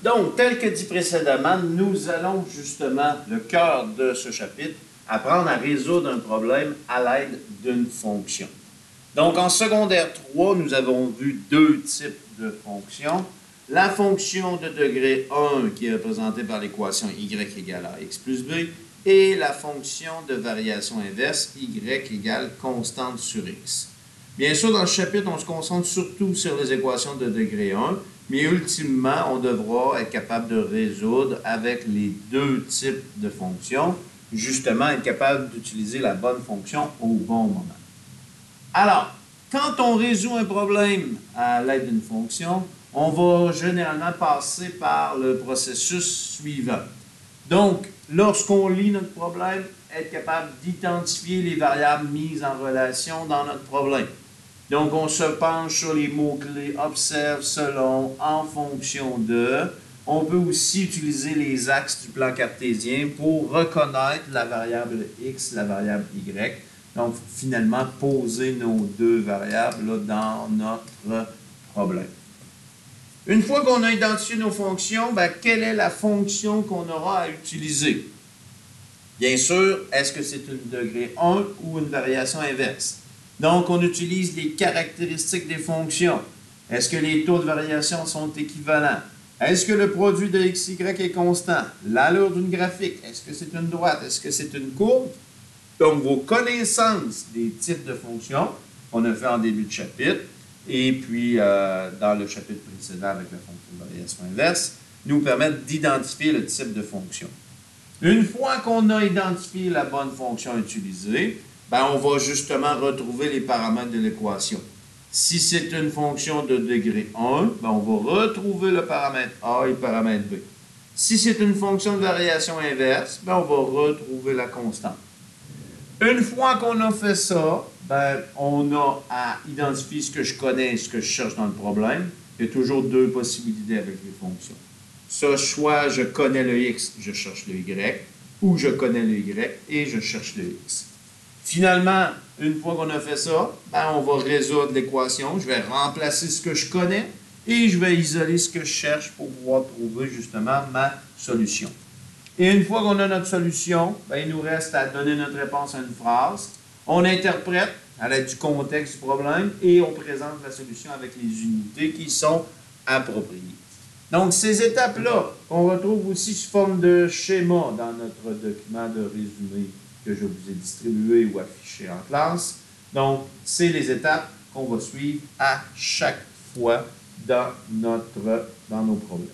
Donc, tel que dit précédemment, nous allons justement, le cœur de ce chapitre, apprendre à résoudre un problème à l'aide d'une fonction. Donc, en secondaire 3, nous avons vu deux types de fonctions. La fonction de degré 1 qui est représentée par l'équation y égale à x plus b et la fonction de variation inverse y égale constante sur x. Bien sûr, dans le chapitre, on se concentre surtout sur les équations de degré 1, mais ultimement, on devra être capable de résoudre avec les deux types de fonctions, justement être capable d'utiliser la bonne fonction au bon moment. Alors, quand on résout un problème à l'aide d'une fonction, on va généralement passer par le processus suivant. Donc, lorsqu'on lit notre problème, être capable d'identifier les variables mises en relation dans notre problème. Donc, on se penche sur les mots-clés observe, selon, en fonction de. On peut aussi utiliser les axes du plan cartésien pour reconnaître la variable x, la variable y. Donc, finalement, poser nos deux variables là, dans notre problème. Une fois qu'on a identifié nos fonctions, bien, quelle est la fonction qu'on aura à utiliser? Bien sûr, est-ce que c'est une degré 1 ou une variation inverse? Donc, on utilise les caractéristiques des fonctions. Est-ce que les taux de variation sont équivalents? Est-ce que le produit de x, y est constant? L'allure d'une graphique, est-ce que c'est une droite? Est-ce que c'est une courbe? Donc, vos connaissances des types de fonctions, on a fait en début de chapitre, et puis dans le chapitre précédent avec la fonction de variation inverse, nous permettent d'identifier le type de fonction. Une fois qu'on a identifié la bonne fonction utilisée, ben, on va justement retrouver les paramètres de l'équation. Si c'est une fonction de degré 1, ben, on va retrouver le paramètre A et le paramètre B. Si c'est une fonction de variation inverse, ben, on va retrouver la constante. Une fois qu'on a fait ça, ben, on a à identifier ce que je connais et ce que je cherche dans le problème. Il y a toujours deux possibilités avec les fonctions. Ça, soit je connais le x, je cherche le y, ou je connais le y et je cherche le x. Finalement, une fois qu'on a fait ça, ben, on va résoudre l'équation. Je vais remplacer ce que je connais et je vais isoler ce que je cherche pour pouvoir trouver justement ma solution. Et une fois qu'on a notre solution, ben, il nous reste à donner notre réponse à une phrase. On interprète à l'aide du contexte du problème et on présente la solution avec les unités qui sont appropriées. Donc, ces étapes-là, on retrouve aussi sous forme de schéma dans notre document de résumé que je vous ai distribué ou affiché en classe. Donc, c'est les étapes qu'on va suivre à chaque fois dans nos problèmes.